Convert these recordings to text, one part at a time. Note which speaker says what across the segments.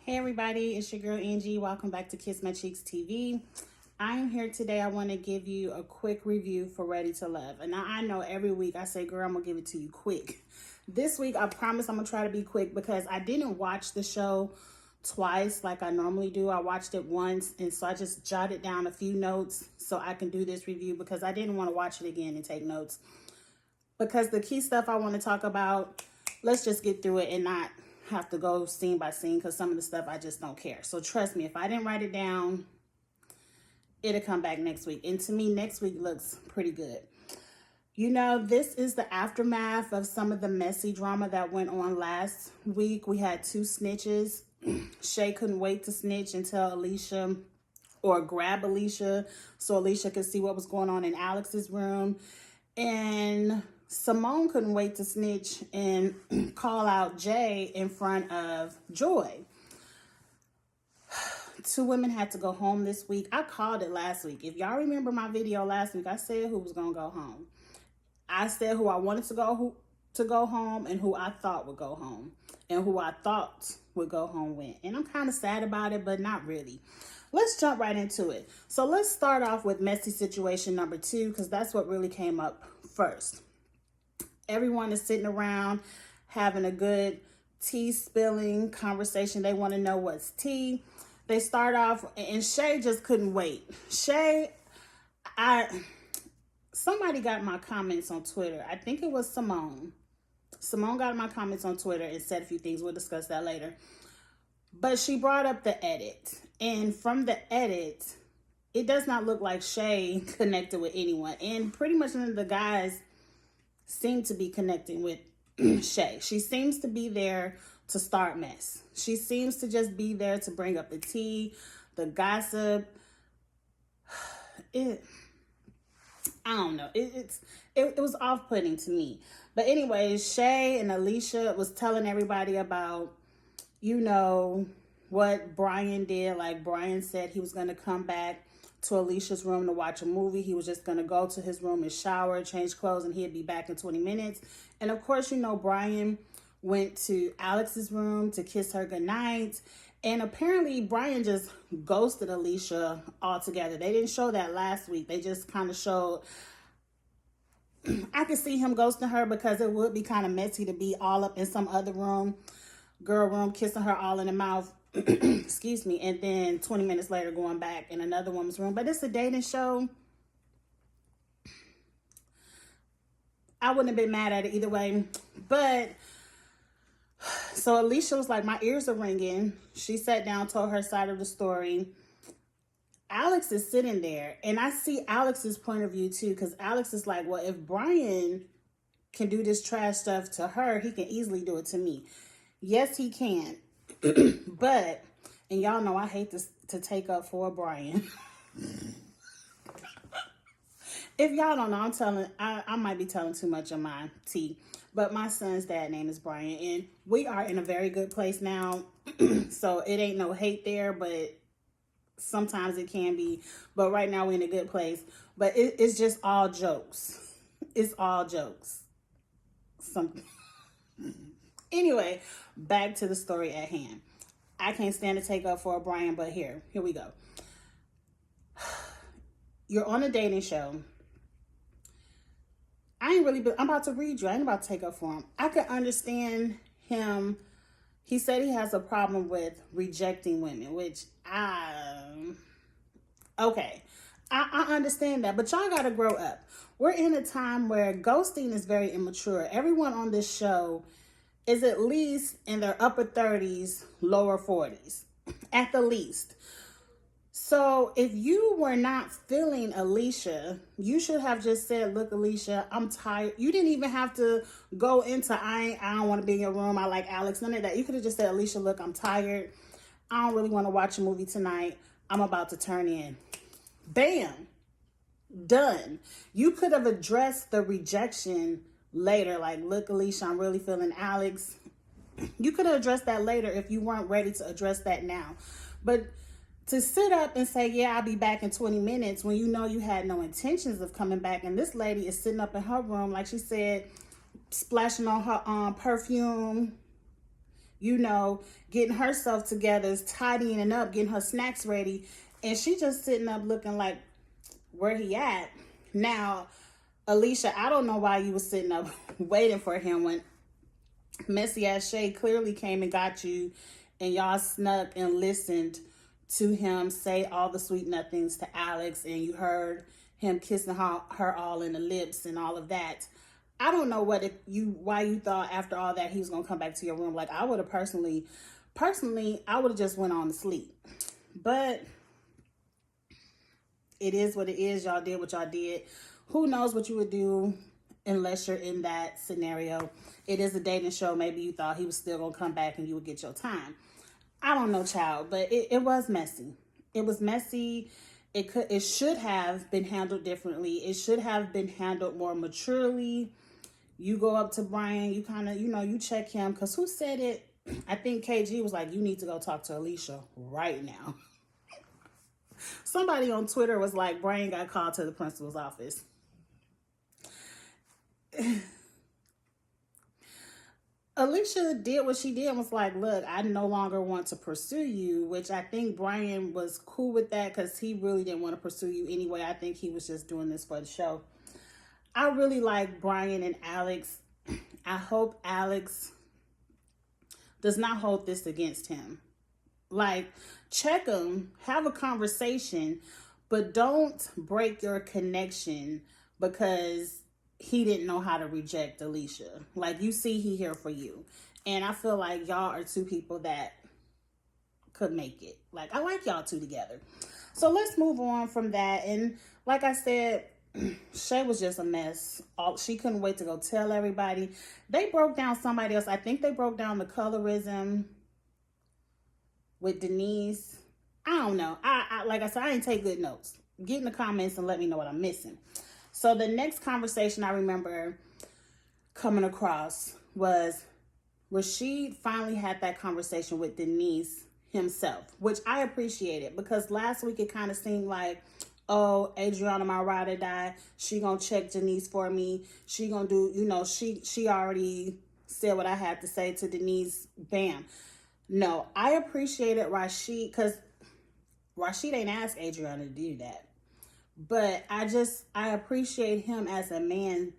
Speaker 1: Hey everybody, it's your girl Angie. Welcome back to Kiss My Cheeks TV. I am here today. I want to give you a quick review for Ready to Love. And now I know every week I say, girl, I'm going to give it to you quick. This week, I promise I'm going to try to be quick because I didn't watch the show twice like I normally do. I watched it once, and so I just jotted down a few notes so I can do this review because I didn't want to watch it again and take notes. Because the key stuff I want to talk about, let's just get through it and not have to go scene by scene because some of the stuff I just don't care. So trust me, if I didn't write it down, it'll come back next week. And to me, next week looks pretty good. You know, this is the aftermath of some of the messy drama that went on last week. We had two snitches. Shay couldn't wait to snitch and tell Alicia or grab Alicia so Alicia could see what was going on in Alex's room. And Simone couldn't wait to snitch and call out Jay in front of Joy. Two women had to go home this week. I called it last week. If y'all remember my video last week, I said who was going to go home. I said who I wanted to go home and who I thought would go home. And who I thought would go home went. And I'm kind of sad about it, but not really. Let's jump right into it. So let's start off with messy situation number 2 because that's what really came up first. Everyone is sitting around having a good tea spilling conversation. They want to know what's tea. They start off, and Shay just couldn't wait. Shay, somebody got my comments on Twitter. I think it was Simone. Simone got my comments on Twitter and said a few things. We'll discuss that later. But she brought up the edit. And from the edit, it does not look like Shay connected with anyone. And pretty much none of the guys seem to be connecting with Shay. She seems to be there to start mess. She seems to just be there to bring up the tea, the gossip. I don't know. It was off-putting to me. But anyways, Shay and Alicia was telling everybody about, you know, what Brian did. Like Brian said he was going to come back to Alicia's room to watch a movie. He was just going to go to his room and shower, change clothes, and he'd be back in 20 minutes. And of course, you know, Brian went to Alex's room to kiss her goodnight. And apparently, Brian just ghosted Alicia altogether. They didn't show that last week. They just kind of showed... I could see him ghosting her because it would be kind of messy to be all up in some other room, girl room, kissing her all in the mouth. Excuse me, and then 20 minutes later going back in another woman's room. But it's a dating show. I wouldn't have been mad at it either way. But so Alicia was like, my ears are ringing. She sat down, told her side of the story. Alex is sitting there, and I see Alex's point of view too, because Alex is like, well, if Brian can do this trash stuff to her, he can easily do it to me. Yes, he can. But, and y'all know I hate this to take up for Brian. If y'all don't know, I might be telling too much of my tea. But my son's dad name is Brian, and we are in a very good place now. So it ain't no hate there, but sometimes it can be. But right now we're in a good place. But it's just all jokes. It's all jokes. Anyway, back to the story at hand. I can't stand to take up for Brian, but here we go. You're on a dating show. I'm about to read you. I ain't about to take up for him. I can understand him. He said he has a problem with rejecting women, which okay. I understand that, but y'all gotta grow up. We're in a time where ghosting is very immature. Everyone on this show is at least in their upper 30s, lower 40s, at the least. So if you were not feeling Alicia, you should have just said, look, Alicia, I'm tired. You didn't even have to go into, I don't want to be in your room. I like Alex, none of that. You could have just said, Alicia, look, I'm tired. I don't really want to watch a movie tonight. I'm about to turn in. Bam. Done. You could have addressed the rejection later, like, look, Alicia, I'm really feeling Alex. You could have addressed that later if you weren't ready to address that now. But to sit up and say, yeah, I'll be back in 20 minutes when you know you had no intentions of coming back, and this lady is sitting up in her room, like she said, splashing on her perfume, you know, getting herself together, tidying up, getting her snacks ready. And she just sitting up looking like, where he at? Now, Alicia, I don't know why you was sitting up waiting for him when messy ass Shay clearly came and got you, and y'all snuck and listened to him say all the sweet nothings to Alex, and you heard him kissing her all in the lips and all of that. I don't know why you thought after all that he was gonna come back to your room. Like, I would have personally, I would have just went on to sleep. But it is what it is. Y'all did what y'all did. Who knows what you would do unless you're in that scenario. It is a dating show. Maybe you thought he was still gonna come back and you would get your time. I don't know, child, but it was messy. It was messy. It should have been handled differently. It should have been handled more maturely. You go up to Brian, you kind of, you check him, because who said it? I think KG was like, you need to go talk to Alicia right now. Somebody on Twitter was like, Brian got called to the principal's office. Alicia did what she did and was like, look, I no longer want to pursue you, which I think Brian was cool with that because he really didn't want to pursue you anyway. I think he was just doing this for the show. I really like Brian and Alex. I hope Alex does not hold this against him. Like, check him, have a conversation, but don't break your connection because he didn't know how to reject Alicia. Like, you see, he here for you. And I feel like y'all are two people that could make it. Like, I like y'all two together. So let's move on from that. And like I said, Shay was just a mess. She couldn't wait to go tell everybody. They broke down somebody else. I think they broke down the colorism with Denise. I don't know. I like I said, I didn't take good notes. Get in the comments and let me know what I'm missing. So the next conversation I remember coming across was Rashid finally had that conversation with Denise himself, which I appreciated because last week it kind of seemed like, oh, Adriana, my ride or die, she gonna check Denise for me. She gonna do, she already said what I had to say to Denise. Bam. No, I appreciated Rashid because Rashid ain't asked Adriana to do that. But I appreciate him as a man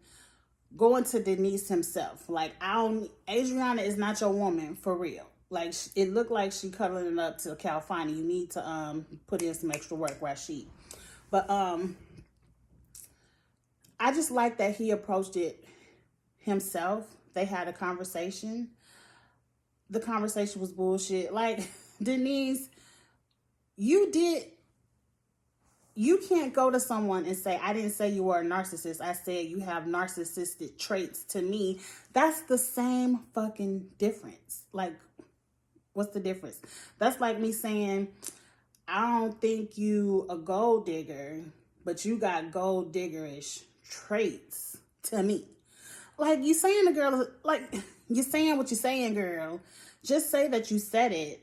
Speaker 1: going to Denise himself. Like, Adriana is not your woman for real. Like, it looked like she cuddling it up to Calfani. You need to put in some extra work, Rashid. But I just like that he approached it himself. They had a conversation. The conversation was bullshit. Like, Denise, you can't go to someone and say, I didn't say you were a narcissist. I said you have narcissistic traits. To me, that's the same fucking difference. Like, what's the difference? That's like me saying, I don't think you a gold digger, but you got gold diggerish traits to me. Like, you saying the girl, like, you're saying what you're saying, girl. Just say that you said it.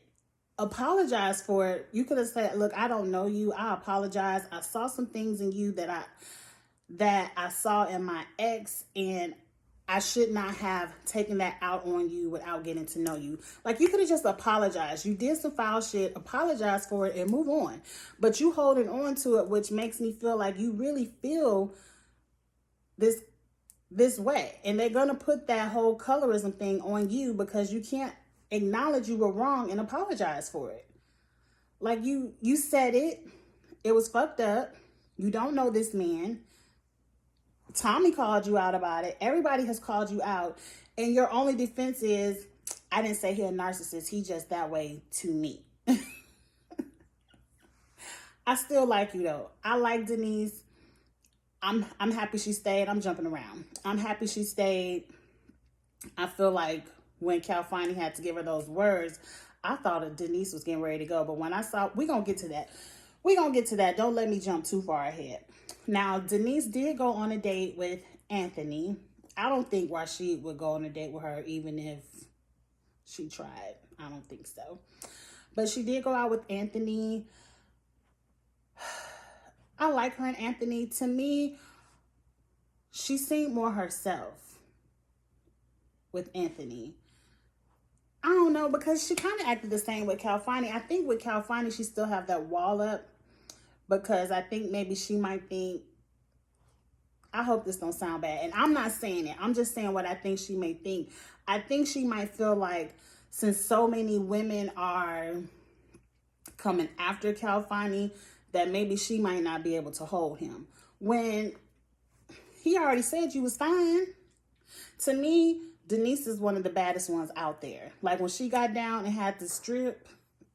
Speaker 1: Apologize for it. You could have said, look, I don't know you. I apologize. I saw some things in you that I saw in my ex, and I should not have taken that out on you without getting to know you. Like, you could have just apologized. You did some foul shit, apologize for it, and move on. But you holding on to it, which makes me feel like you really feel this way. And they're going to put that whole colorism thing on you because you can't acknowledge you were wrong and apologize for it. Like, you said it. It was fucked up. You don't know this man. Tommy called you out about it. Everybody has called you out. And your only defense is, I didn't say he's a narcissist. He just that way to me. I still like you, though. I like Denise. I'm happy she stayed. I'm jumping around. I'm happy she stayed. I feel like when Calfani had to give her those words, I thought that Denise was getting ready to go. But when I saw, we're going to get to that. We're going to get to that. Don't let me jump too far ahead. Now, Denise did go on a date with Anthony. I don't think Rashid would go on a date with her even if she tried. I don't think so. But she did go out with Anthony. I like her and Anthony. To me, she seemed more herself with Anthony. I don't know, because she kind of acted the same with Calfani. I think with Calfani, she still have that wall up, because I think maybe she might think, I hope this don't sound bad, and I'm not saying it, I'm just saying what I think she may think. I think she might feel like, since so many women are coming after Calfani, that maybe she might not be able to hold him. When he already said you was fine. To me, Denise is one of the baddest ones out there. Like when she got down and had to strip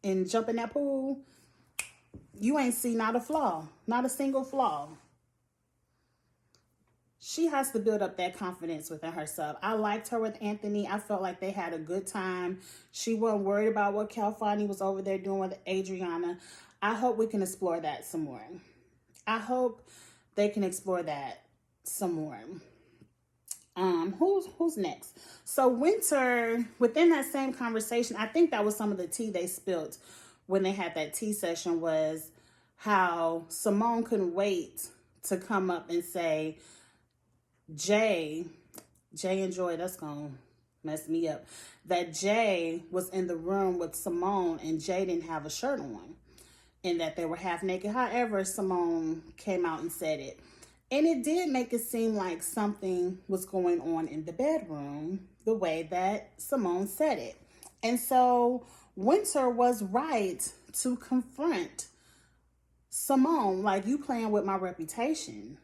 Speaker 1: and jump in that pool, you ain't see not a flaw, not a single flaw. She has to build up that confidence within herself. I liked her with Anthony. I felt like they had a good time. She wasn't worried about what Calfani was over there doing with Adriana. I hope we can explore that some more. I hope they can explore that some more. Who's next? So Winter, within that same conversation, I think that was some of the tea they spilled when they had that tea session, was how Simone couldn't wait to come up and say, Jay and Joy, that's gonna mess me up, that Jay was in the room with Simone and Jay didn't have a shirt on, and that they were half naked. However, Simone came out and said it. And it did make it seem like something was going on in the bedroom, the way that Simone said it. And so Winter was right to confront Simone, like, you playing with my reputation.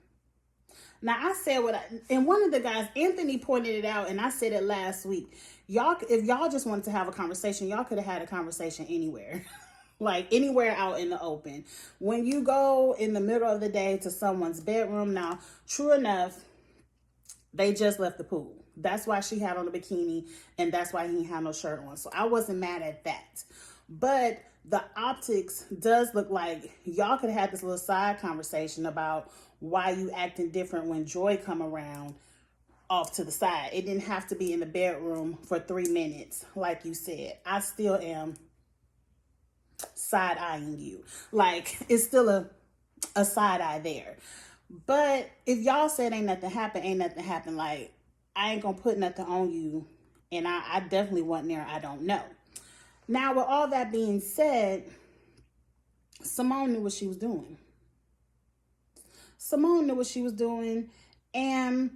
Speaker 1: Now, I said and one of the guys, Anthony, pointed it out, and I said it last week. Y'all, if y'all just wanted to have a conversation, y'all could have had a conversation anywhere. Like anywhere out in the open. When you go in the middle of the day to someone's bedroom, now, true enough, they just left the pool. That's why she had on a bikini, and that's why he had no shirt on. So I wasn't mad at that. But the optics does look like y'all could have had this little side conversation about why you acting different when Joy come around off to the side. It didn't have to be in the bedroom for 3 minutes, like you said. I still am side-eyeing you. Like, it's still a side-eye there. But if y'all said ain't nothing happened, like, I ain't gonna put nothing on you, and I definitely wasn't there. I don't know. Now, with all that being said, Simone knew what she was doing. Simone knew what she was doing, and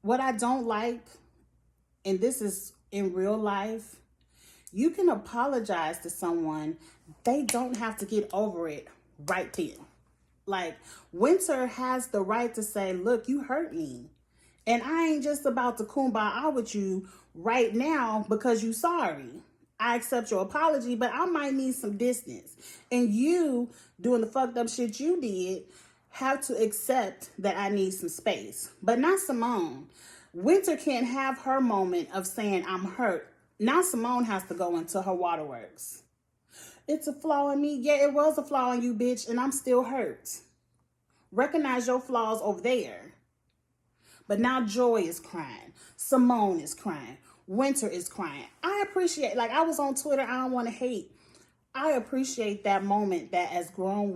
Speaker 1: what I don't like, and this is in real life, you can apologize to someone. They don't have to get over it right then. Like, Winter has the right to say, look, you hurt me. And I ain't just about to kumbaya with you right now because you sorry. I accept your apology, but I might need some distance. And you, doing the fucked up shit you did, have to accept that I need some space. But not Simone. Winter can't have her moment of saying, I'm hurt. Now Simone has to go into her waterworks. It's a flaw in me. Yeah, it was a flaw in you, bitch, and I'm still hurt. Recognize your flaws over there. But now Joy is crying. Simone is crying. Winter is crying. I appreciate, like, I was on Twitter, I don't want to hate. I appreciate that moment that as grown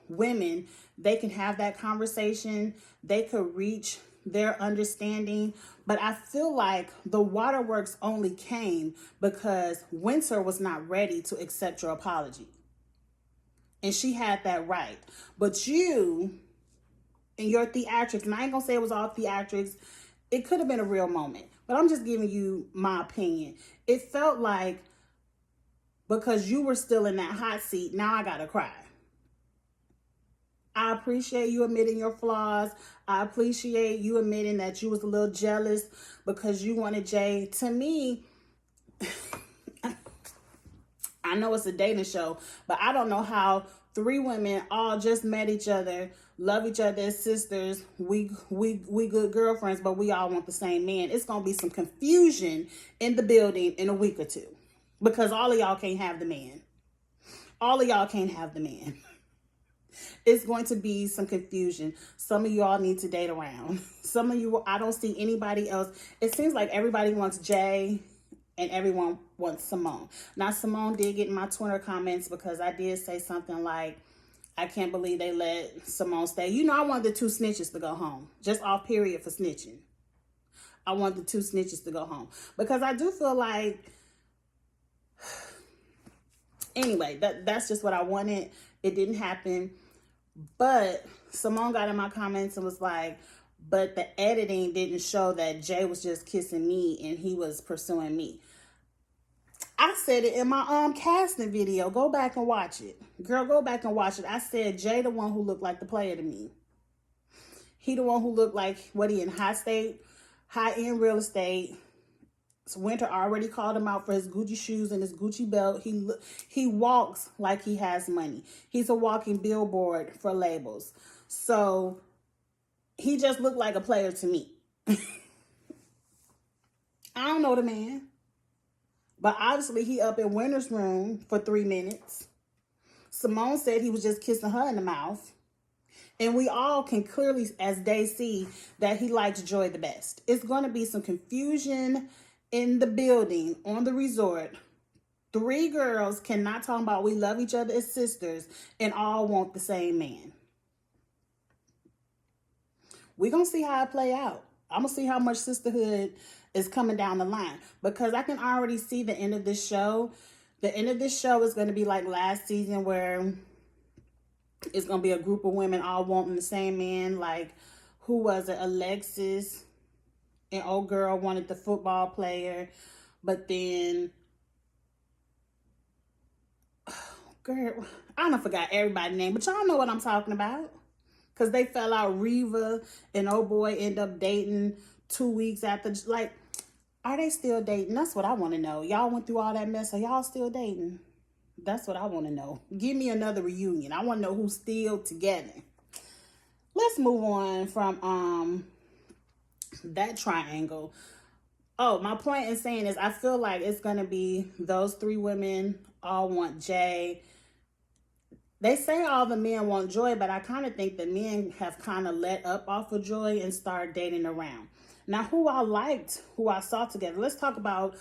Speaker 1: women, they can have that conversation. They could reach their understanding. But I feel like the waterworks only came because Winter was not ready to accept your apology. And she had that right. But you, in your theatrics, and I ain't gonna say it was all theatrics, it could have been a real moment. But I'm just giving you my opinion. It felt like because you were still in that hot seat, now I gotta cry. I appreciate you admitting your flaws. I appreciate you admitting that you was a little jealous because you wanted Jay. To me, I know it's a dating show, but I don't know how 3 women all just met each other, love each other as sisters. We good girlfriends, but we all want the same man. It's gonna be some confusion in the building in a week or 2 because all of y'all can't have the man. All of y'all can't have the man. It's going to be some confusion. Some of you all need to date around. Some of you, I don't see anybody else. It seems like everybody wants Jay and everyone wants Simone. Now, Simone did get in my Twitter comments because I did say something like, I can't believe they let Simone stay. You know, I wanted the 2 snitches to go home. Just off period for snitching. I want the two snitches to go home. Because I do feel like, anyway, that's just what I wanted. It didn't happen. But Simone got in my comments and was like, but the editing didn't show that Jay was just kissing me and he was pursuing me. I said it in my casting video. Go back and watch it. Girl, go back and watch it. I said Jay the one who looked like the player to me. He the one who looked like, what, he in high-end real estate. So Winter already called him out for his Gucci shoes and his Gucci belt. He walks like he has money. He's a walking billboard for labels. So he just looked like a player to me. I don't know the man. But obviously he up in Winter's room for 3 minutes. Simone said he was just kissing her in the mouth. And we all can clearly, as they see, that he likes Joy the best. It's going to be some confusion in the building on the resort. 3 girls cannot talk about we love each other as sisters and all want the same man. We're going to see how it play out. I'm going to see how much sisterhood is coming down the line, because I can already see the end of this show. The end of this show is going to be like last season, where it's going to be a group of women all wanting the same man. Like, who was it? Alexis and old girl wanted the football player, but then, girl, I don't forgot everybody's name, but y'all know what I'm talking about. Because they fell out. Reva and old boy end up dating 2 weeks after. Like, are they still dating? That's what I want to know. Y'all went through all that mess. Are y'all still dating? That's what I want to know. Give me another reunion. I want to know who's still together. Let's move on from that triangle. Oh, my point in saying is I feel like it's going to be those 3 women all want Jay. They say all the men want Joy, but I kind of think the men have kind of let up off of Joy and started dating around. Now, who I liked, who I saw together. Let's talk about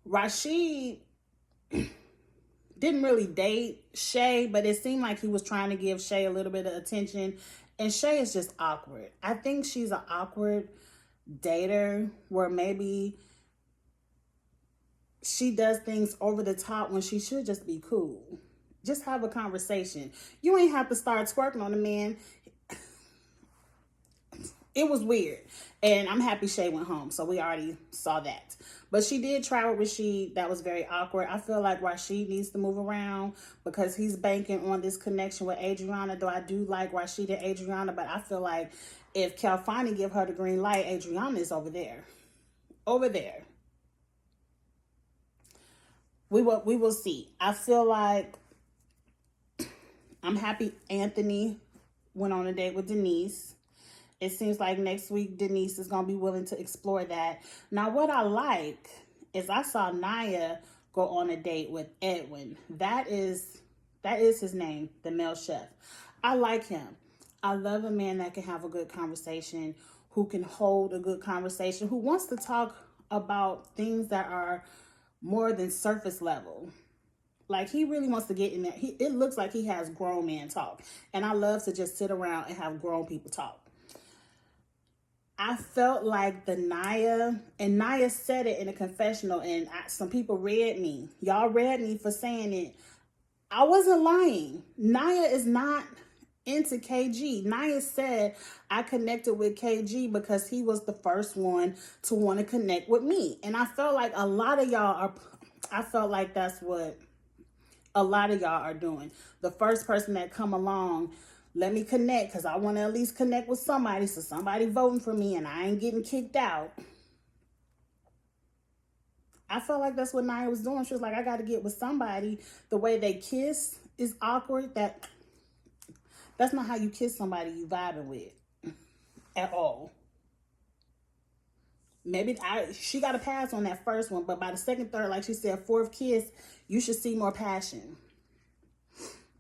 Speaker 1: Rashid. Didn't really date Shay, but it seemed like he was trying to give Shay a little bit of attention. And Shay is just awkward. I think she's an awkward dater, where maybe she does things over the top when she should just be cool. Just have a conversation. You ain't have to start twerking on the man. It was weird. And I'm happy Shay went home, so we already saw that. But she did try with Rashid. That was very awkward. I feel like Rashid needs to move around because he's banking on this connection with Adriana, though I do like Rashid and Adriana, but I feel like if Calfani give her the green light, Adriana is over there. Over there. We will see. I feel like I'm happy Anthony went on a date with Denise. It seems like next week Denise is going to be willing to explore that. Now, what I like is I saw Naya go on a date with Edwin. That is his name, the male chef. I like him. I love a man that can have a good conversation, who can hold a good conversation, who wants to talk about things that are more than surface level. Like, he really wants to get in there. It looks like he has grown man talk. And I love to just sit around and have grown people talk. I felt like the Naya, and Naya said it in a confessional, and some people read me. Y'all read me for saying it. I wasn't lying. Naya is not into KG. Naya said, I connected with KG because he was the first one to want to connect with me. And I felt like a lot of y'all are, I felt like that's what a lot of y'all are doing. The first person that come along, let me connect because I want to at least connect with somebody, so somebody voting for me and I ain't getting kicked out. I felt like that's what Naya was doing. She was like, I got to get with somebody. The way they kiss is awkward. That's not how you kiss somebody you vibing with at all. Maybe she got a pass on that first one, but by the second, third, like she said, fourth kiss, you should see more passion.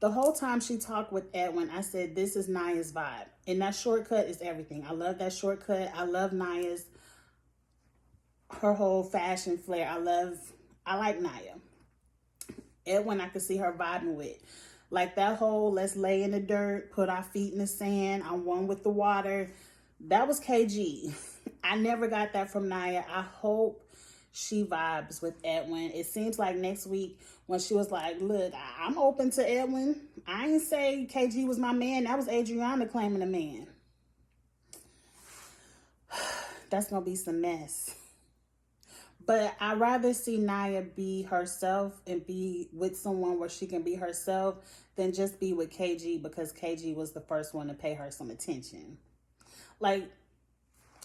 Speaker 1: The whole time she talked with Edwin, I said, this is Naya's vibe. And that shortcut is everything. I love that shortcut. I love Naya's, her whole fashion flair. I like Naya. Edwin, I could see her vibing with. Like that whole, let's lay in the dirt, put our feet in the sand, I'm one with the water. That was KG. I never got that from Nia. I hope she vibes with Edwin. It seems like next week when she was like, look, I'm open to Edwin. I ain't say KG was my man. That was Adriana claiming a man. That's going to be some mess. But I'd rather see Nia be herself and be with someone where she can be herself than just be with KG because KG was the first one to pay her some attention. Like,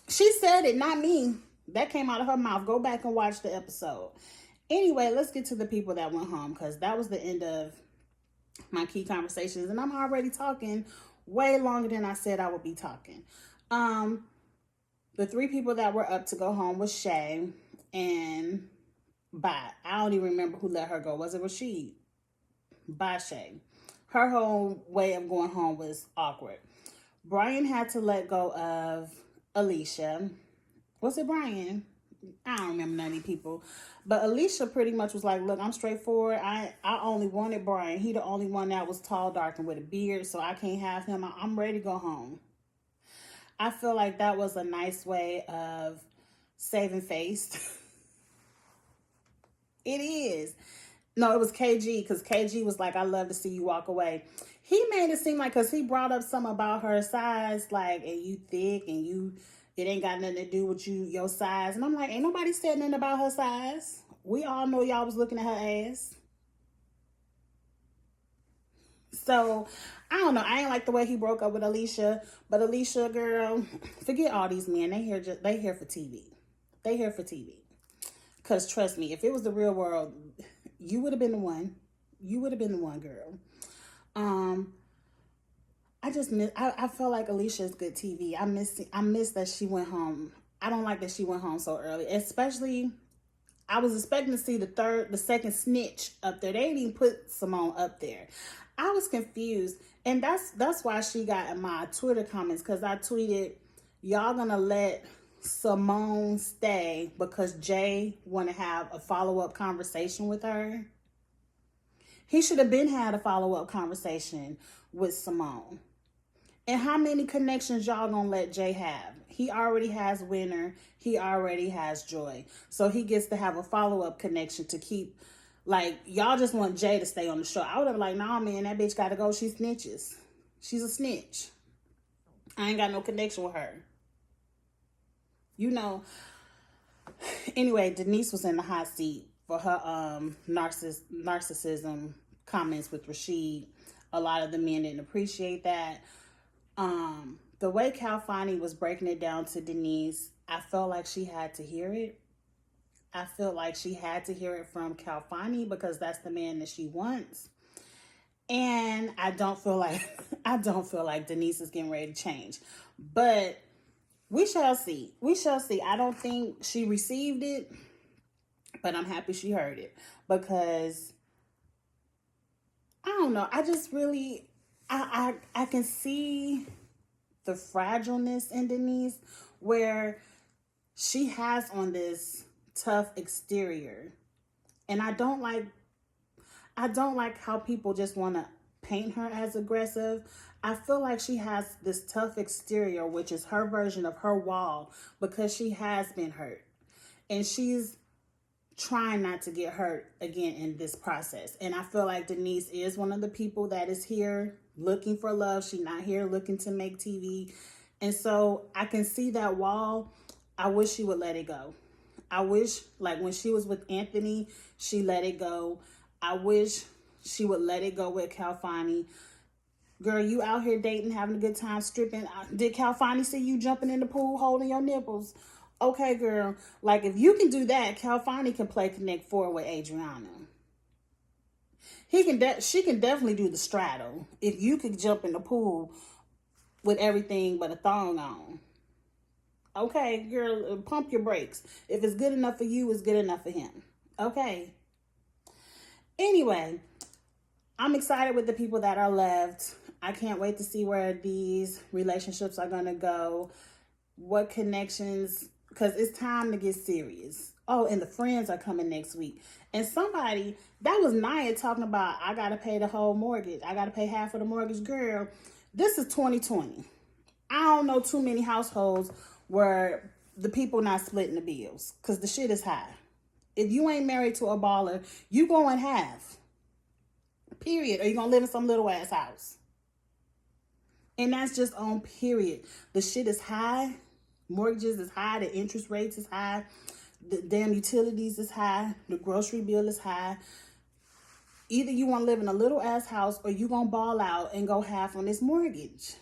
Speaker 1: she said it, not me. That came out of her mouth. Go back and watch the episode. Anyway, let's get to the people that went home because that was the end of my key conversations. And I'm already talking way longer than I said I would be talking. The 3 people that were up to go home was Shay and Bye. I don't even remember who let her go. Was it Rashid? Bye, Shay. Her whole way of going home was awkward. Brian had to let go of Alicia. Was it Brian? I don't remember none of these people. But Alicia pretty much was like, look, I'm straightforward. I only wanted Brian. He the only one that was tall, dark, and with a beard, so I can't have him. I'm ready to go home. I feel like that was a nice way of saving face. It is. No, it was KG, because KG was like, I love to see you walk away. He made it seem like, because he brought up something about her size, like, and you thick, and it ain't got nothing to do with your size. And I'm like, ain't nobody said nothing about her size. We all know y'all was looking at her ass. So, I don't know. I ain't like the way he broke up with Alicia. But Alicia, girl, forget all these men. They here for TV. They here for TV. Because trust me, if it was the real world, you would have been the one. You would have been the one, girl. I felt like Alicia's good TV. I miss that she went home. I don't like that she went home so early. Especially, I was expecting to see the second snitch up there. They didn't even put Simone up there. I was confused. And that's why she got in my Twitter comments, because I tweeted, y'all gonna let Simone stay because Jay want to have a follow-up conversation with her. He should have been had a follow-up conversation with Simone. And how many connections y'all gonna let Jay have? He already has Winner. He already has Joy. So he gets to have a follow-up connection to keep, like, y'all just want Jay to stay on the show. I would have been like, nah, man, that bitch gotta go. She snitches. She's a snitch. I ain't got no connection with her. You know. Anyway, Denise was in the hot seat for her narcissism comments with Rashid. A lot of the men didn't appreciate that. The way Calfani was breaking it down to Denise, I felt like she had to hear it. I felt like she had to hear it from Calfani because that's the man that she wants. And I don't feel like Denise is getting ready to change. But we shall see. We shall see. I don't think she received it, but I'm happy she heard it because I don't know. I just really, I can see the fragileness in Denise where she has on this tough exterior. And I don't like how people just want to paint her as aggressive. I feel like she has this tough exterior, which is her version of her wall, because she has been hurt. And she's trying not to get hurt again in this process. And I feel like Denise is one of the people that is here looking for love. She's not here looking to make TV. And so I can see that wall. I wish she would let it go. I wish, like when she was with Anthony, she let it go. I wish she would let it go with Calfani. Girl, you out here dating, having a good time, stripping. Did Calfani see you jumping in the pool, holding your nipples? Okay, girl. Like, if you can do that, Calfani can play Connect 4 with Adriana. She can definitely do the straddle. If you could jump in the pool with everything but a thong on. Okay, girl, pump your brakes. If it's good enough for you, it's good enough for him. Okay. Anyway, I'm excited with the people that are left. I can't wait to see where these relationships are going to go. What connections, because it's time to get serious. Oh, and the friends are coming next week. And somebody, that was Nia talking about, I got to pay the whole mortgage. I got to pay half of the mortgage. Girl, this is 2020. I don't know too many households where the people not splitting the bills because the shit is high. If you ain't married to a baller, you going half. Period. Or you gonna live in some little ass house. And that's just on period. The shit is high. Mortgages is high. The interest rates is high. The damn utilities is high. The grocery bill is high. Either you want to live in a little ass house or you gonna ball out and go half on this mortgage.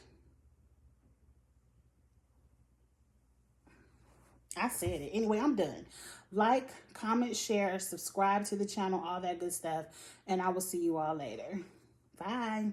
Speaker 1: I said it. Anyway, I'm done. Like, comment, share, subscribe to the channel, all that good stuff. And I will see you all later. Bye.